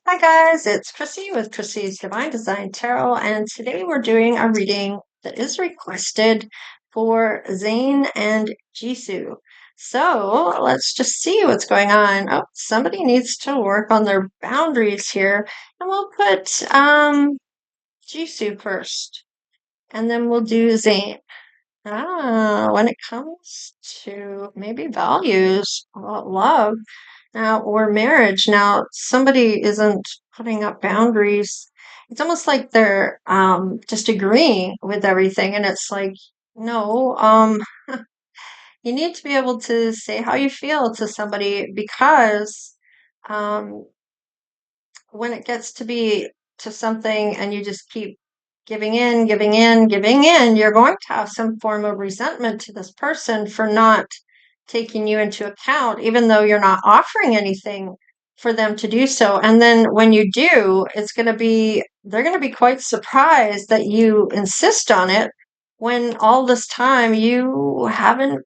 Hi guys, it's Chrissy with Chrissy's Divine Design Tarot, and today we're doing a reading that is requested for Zane and Jisoo. So let's just see what's going on. Oh, somebody needs to work on their boundaries here, and we'll put Jisoo first, and then we'll do Zane. When it comes to maybe values, love now or marriage, now somebody isn't putting up boundaries. It's almost like they're just agreeing with everything, and it's like, no, you need to be able to say how you feel to somebody because um, when it gets to be to something and you just keep giving in, giving in, giving in, you're going to have some form of resentment to this person for not taking you into account, even though you're not offering anything for them to do so. And then when you do, they're going to be quite surprised that you insist on it when all this time you haven't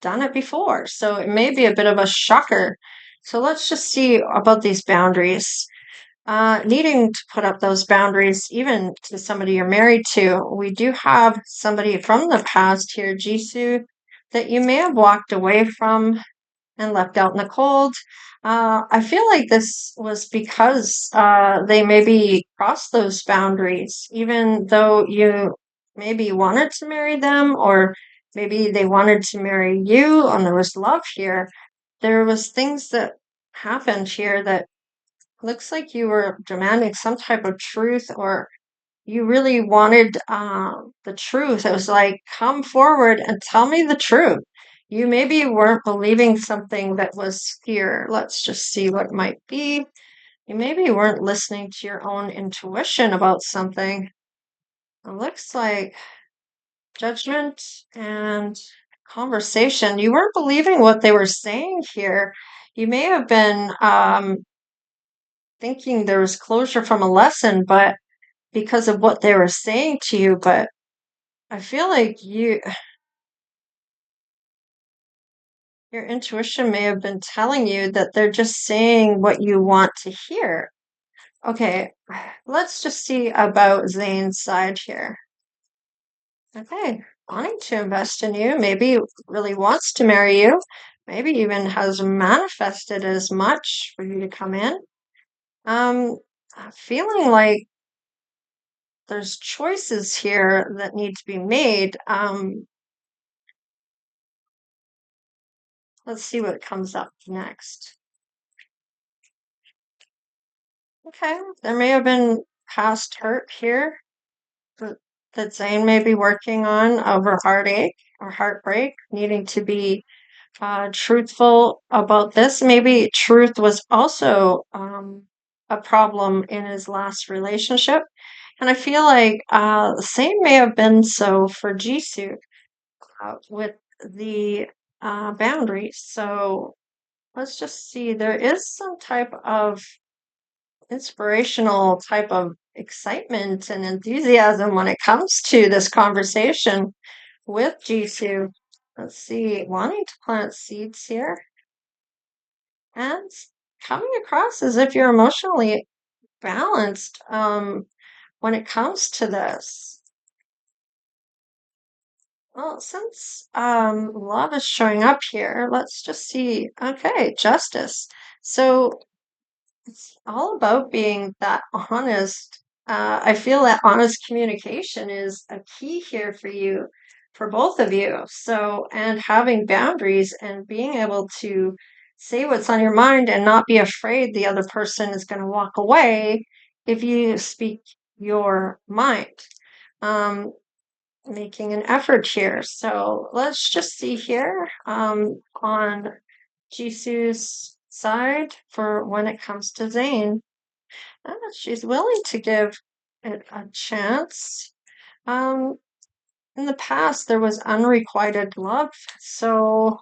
done it before. So it may be a bit of a shocker. So let's just see about these boundaries. Needing to put up those boundaries, even to somebody you're married to. We do have somebody from the past here, Jisoo, that you may have walked away from and left out in the cold. I feel like this was because they maybe crossed those boundaries, even though you maybe wanted to marry them, or maybe they wanted to marry you, and there was love here. There was things that happened here that looks like you were demanding some type of truth, or you really wanted the truth. It was like, come forward and tell me the truth. You maybe weren't believing something that was here. Let's just see what it might be. You maybe weren't listening to your own intuition about something. It looks like judgment and conversation. You weren't believing what they were saying here. You may have been thinking there was closure from a lesson, but because of what they were saying to you, but I feel like your intuition may have been telling you that they're just saying what you want to hear. Okay, let's just see about Zane's side here. Okay, wanting to invest in you, maybe really wants to marry you, maybe even has manifested as much for you to come in. Um, feeling like there's choices here that need to be made. Let's see what comes up next. Okay, there may have been past hurt here that, that Zane may be working on over heartache or heartbreak, needing to be truthful about this. Maybe truth was also a problem in his last relationship. And I feel like the same may have been so for Jisoo with the boundaries. So let's just see. There is some type of inspirational type of excitement and enthusiasm when it comes to this conversation with Jisoo. Let's see, wanting to plant seeds here and coming across as if you're emotionally balanced when it comes to this. Well, since love is showing up here, let's just see. Okay, justice. So it's all about being that honest. I feel that honest communication is a key here for you, for both of you. So, and having boundaries and being able to say what's on your mind and not be afraid the other person is going to walk away if you speak your mind. Um, Making an effort here. So let's just see here on Jisoo's side for when it comes to Zane. She's willing to give it a chance. Um, in the past, there was unrequited love, so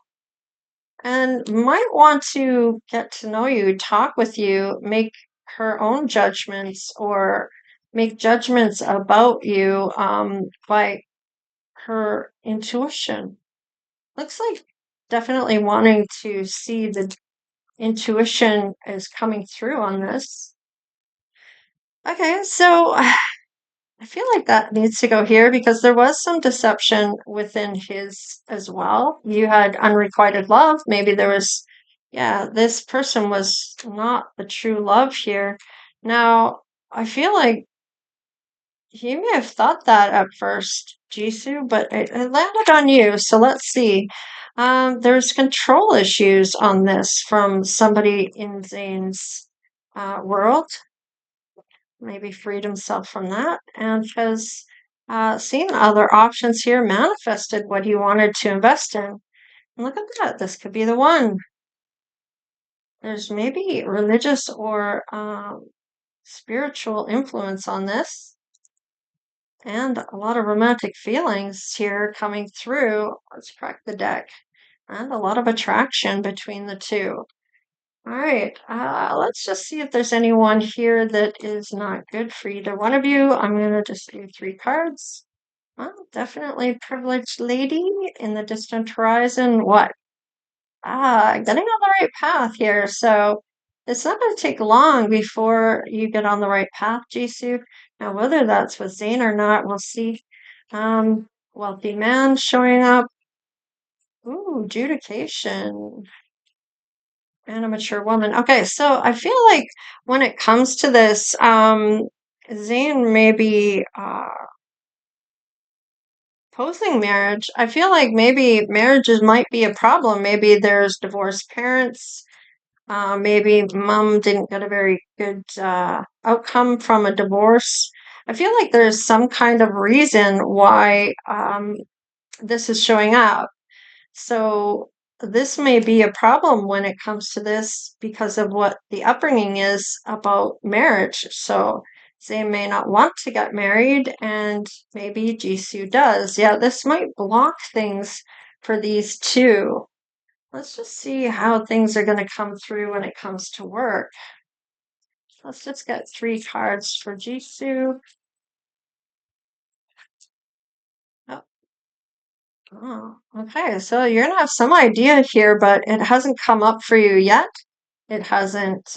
and might want to get to know you, talk with you, make her own judgments or make judgments about you by her intuition. Looks like definitely wanting to see the intuition is coming through on this. Okay, so I feel like that needs to go here because there was some deception within his as well. You had unrequited love. Maybe there was, yeah, this person was not the true love here. Now, I feel like he may have thought that at first, Jisoo, but it landed on you. So let's see. There's control issues on this from somebody in Zane's world. Maybe freed himself from that and has seen other options here, manifested what he wanted to invest in. And look at that. This could be the one. There's maybe religious or spiritual influence on this, and a lot of romantic feelings here coming through. Let's crack the deck. And a lot of attraction between the two. All right, let's just see if there's anyone here that is not good for either one of you. I'm going to just do three cards. Well, definitely privileged lady in the distant horizon. What? Getting on the right path here. So it's not going to take long before you get on the right path, Jisoo. Now, whether that's with Zane or not, we'll see. Wealthy man showing up. Ooh, adjudication. And a mature woman. Okay, so I feel like when it comes to this, Zane may be opposing marriage. I feel like maybe marriages might be a problem. Maybe there's divorced parents. Maybe mom didn't get a very good outcome from a divorce. I feel like there's some kind of reason why this is showing up. So this may be a problem when it comes to this because of what the upbringing is about marriage. So they may not want to get married, and maybe Jisoo does. Yeah, this might block things for these two. Let's just see how things are going to come through when it comes to work. Let's just get three cards for Jisoo. Oh, oh, okay, so you're going to have some idea here, but it hasn't come up for you yet. It hasn't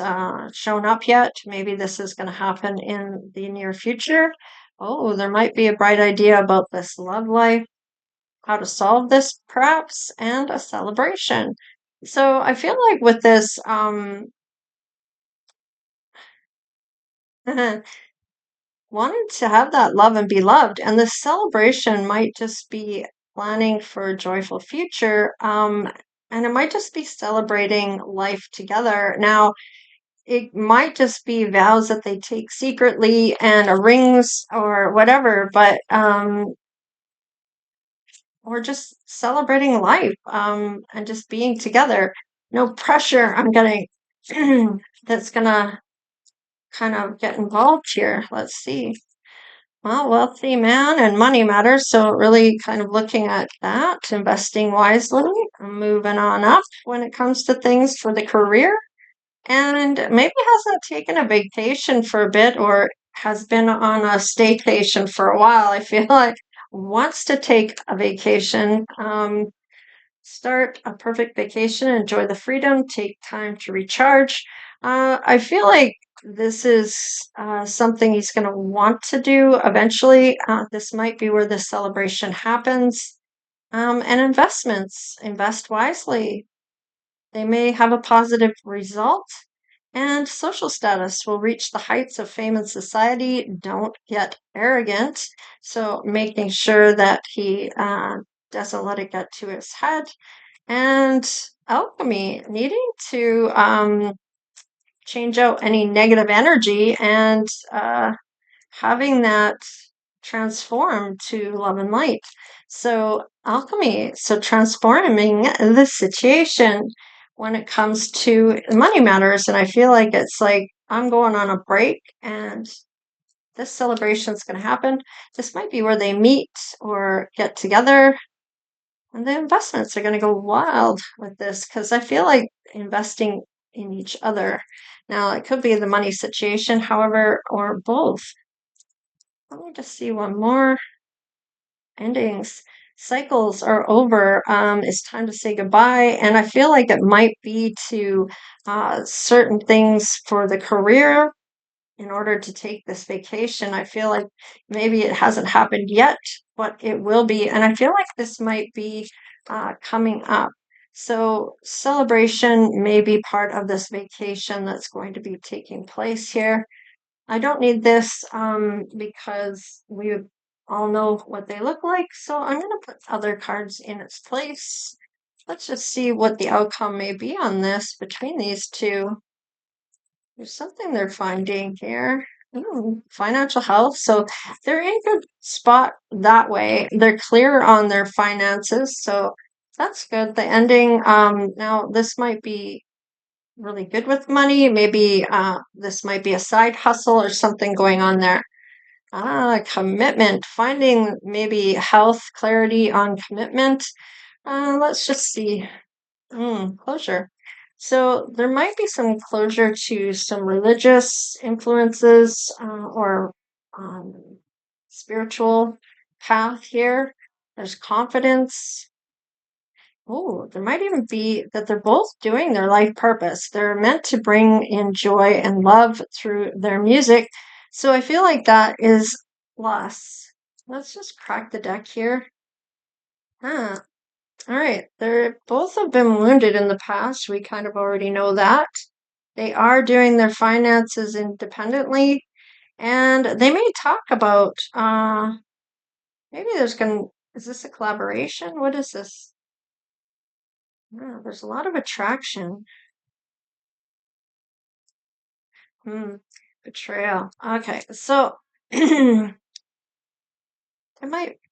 shown up yet. Maybe this is going to happen in the near future. Oh, there might be a bright idea about this love life, how to solve this perhaps, and a celebration. So I feel like with this, wanted to have that love and be loved, and this celebration might just be planning for a joyful future, and it might just be celebrating life together. Now, it might just be vows that they take secretly and rings or whatever, but or just celebrating life, and just being together. No pressure I'm getting that's gonna kind of get involved here. Let's see. Well, wealthy man and money matters, so really kind of looking at that, investing wisely, moving on up when it comes to things for the career. And maybe hasn't taken a vacation for a bit or has been on a staycation for a while. I feel like wants to take a vacation, start a perfect vacation, enjoy the freedom, take time to recharge. I feel like this is something he's going to want to do eventually. This might be where the celebration happens. And investments, invest wisely. They may have a positive result, and social status will reach the heights of fame in society. Don't get arrogant. So, making sure that he doesn't let it get to his head. And alchemy, needing to change out any negative energy and having that transform to love and light. So, alchemy, so transforming the situation when it comes to money matters. And I feel like it's like I'm going on a break and this celebration is going to happen. This might be where they meet or get together. And the investments are going to go wild with this because I feel like investing in each other. Now, it could be the money situation, however, or both. Let me just see one more. Endings. Cycles are over. It's time to say goodbye. And I feel like it might be to certain things for the career. in order to take this vacation. I feel like maybe it hasn't happened yet, but it will be. And I feel like this might be coming up. So, celebration may be part of this vacation that's going to be taking place here. I don't need this because we all know what they look like. So, I'm going to put other cards in its place. Let's just see what the outcome may be on this between these two. There's something they're finding here. Financial health. So they're in a good spot that way. They're clear on their finances. So that's good. The ending, now this might be really good with money. Maybe this might be a side hustle or something going on there. Commitment. Finding maybe health clarity on commitment. Let's just see. Closure. So there might be some closure to some religious influences or spiritual path here. There's confidence. Oh, there might even be that they're both doing their life purpose. They're meant to bring in joy and love through their music. So I feel like that is loss. Let's just crack the deck here. Huh. All right, they're both have been wounded in the past. We kind of already know that. They are doing their finances independently, and they may talk about maybe there's gonna is this a collaboration? What is this? There's a lot of attraction. Hmm, betrayal. Okay, so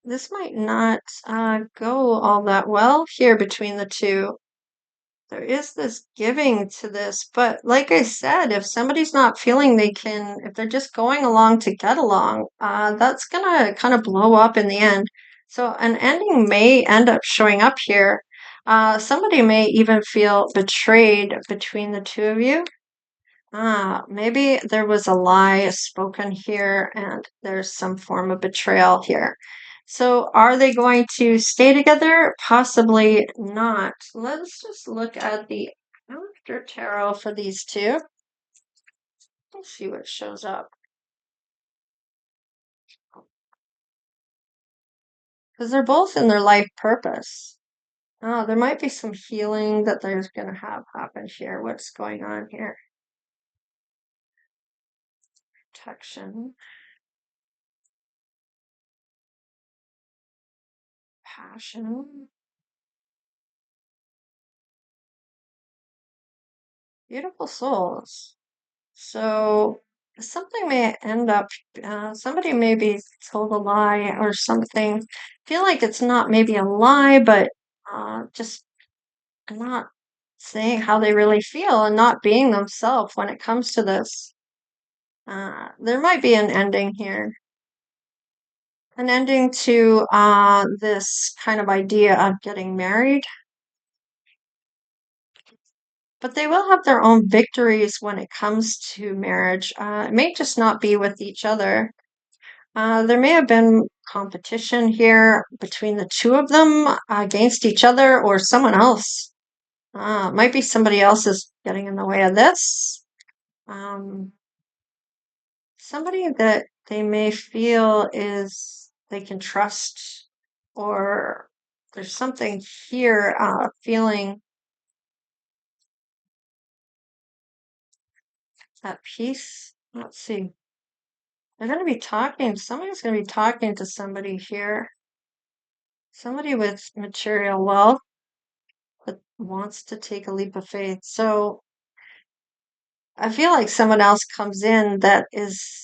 this might not go all that well here between the two. There is this giving to this, but like I said, if somebody's not feeling they can, if they're just going along to get along, that's gonna kind of blow up in the end. So an ending may end up showing up here. Somebody may even feel betrayed between the two of you. Maybe there was a lie spoken here and there's some form of betrayal here. So are they going to stay together? Possibly not. Let's just look at the after tarot for these two. Let's see what shows up. Because they're both in their life purpose. Oh, there might be some healing that there's going to have happen here. What's going on here? Protection, passion. Beautiful souls. So something may end up, somebody may be told a lie or something. Feel like it's not maybe a lie, but just not saying how they really feel and not being themselves when it comes to this. There might be an ending here. An ending to this kind of idea of getting married. But they will have their own victories when it comes to marriage. It may just not be with each other. There may have been competition here between the two of them against each other or someone else. Might be somebody else is getting in the way of this. Um, Somebody that they may feel is they can trust, or there's something here feeling at peace. Let's see. They're going to be talking, somebody's going to be talking to somebody here. Somebody with material wealth that wants to take a leap of faith. So I feel like someone else comes in that is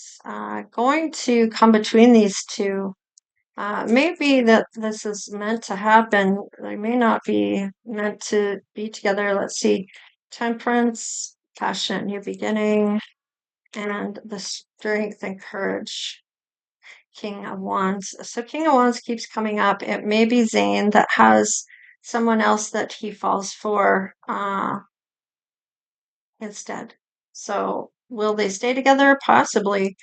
going to come between these two. Maybe that this is meant to happen. They may not be meant to be together. Let's see. Temperance, passion, new beginning, and the strength and courage. King of Wands. So King of Wands keeps coming up. It may be Zane that has someone else that he falls for instead. So will they stay together? Possibly.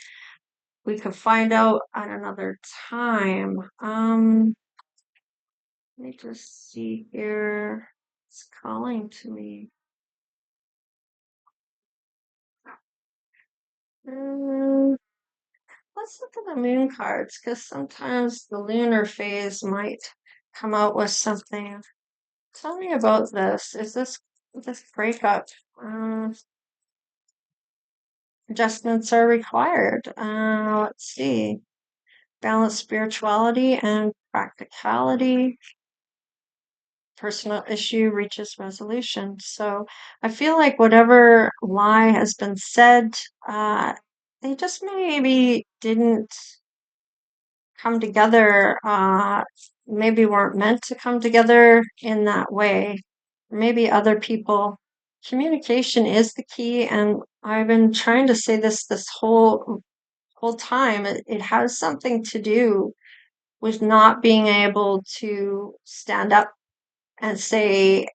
We could find out at another time. Let me just see here. It's calling to me. Mm, let's look at the moon cards because sometimes the lunar phase might come out with something. Tell me about this. Is this breakup? Adjustments are required. Let's see. Balance spirituality and practicality. Personal issue reaches resolution. So I feel like whatever lie has been said, uh, they just maybe didn't come together, maybe weren't meant to come together in that way. Maybe other people. Communication is the key, and I've been trying to say this whole time. It has something to do with not being able to stand up and say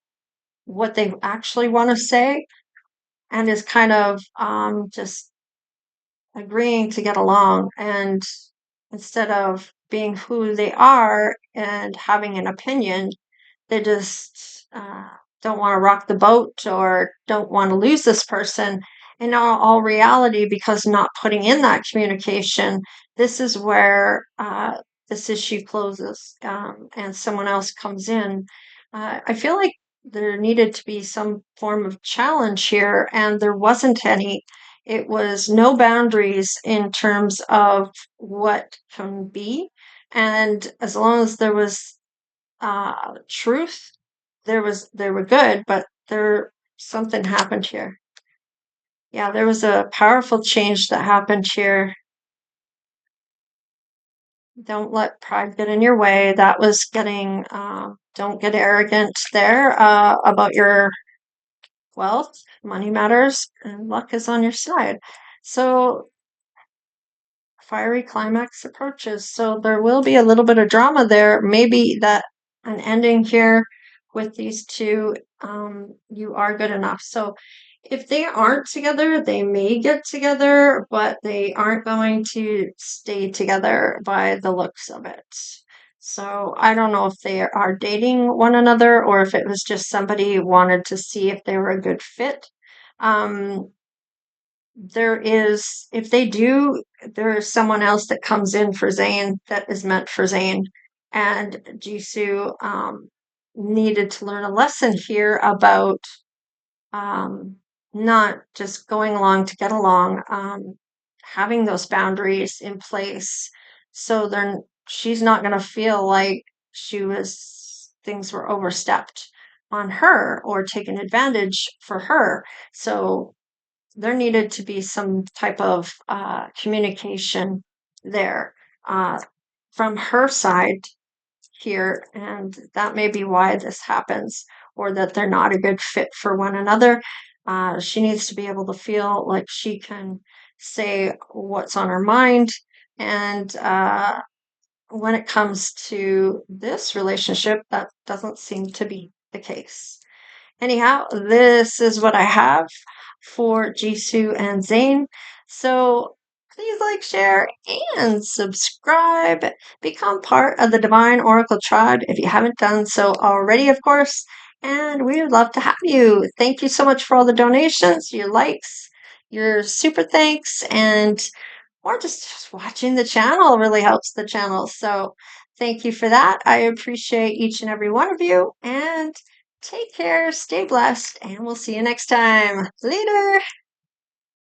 what they actually want to say, and is kind of just agreeing to get along, and instead of being who they are and having an opinion, they just don't want to rock the boat or don't want to lose this person. In all reality, because not putting in that communication, this is where this issue closes, and someone else comes in. I feel like there needed to be some form of challenge here, and there wasn't any. It was no boundaries in terms of what can be. And as long as there was truth, they were good, but there something happened here. Yeah, there was a powerful change that happened here. Don't let pride get in your way. That was getting, don't get arrogant there about your wealth. Money matters, and luck is on your side. So fiery climax approaches. So there will be a little bit of drama there. Maybe that an ending here with these two, you are good enough. So if they aren't together, they may get together, but they aren't going to stay together by the looks of it. So I don't know if they are dating one another or if it was just somebody wanted to see if they were a good fit. Um, there is, if they do, there is someone else that comes in for Zane that is meant for Zane. And Jisoo needed to learn a lesson here about um, not just going along to get along, having those boundaries in place so they're she's not going to feel like things were overstepped on her or taken advantage for her. So there needed to be some type of communication there uh, from her side here, and that may be why this happens, or that they're not a good fit for one another. She needs to be able to feel like she can say what's on her mind, and when it comes to this relationship, that doesn't seem to be the case. Anyhow, this is what I have for Jisoo and Zane. So please like, share, and subscribe. Become part of the Divine Oracle Tribe if you haven't done so already, of course. And we would love to have you. Thank you so much for all the donations, your likes, your super thanks, and or just watching the channel really helps the channel. So thank you for that. I appreciate each and every one of you, and take care, stay blessed, and we'll see you next time. Later.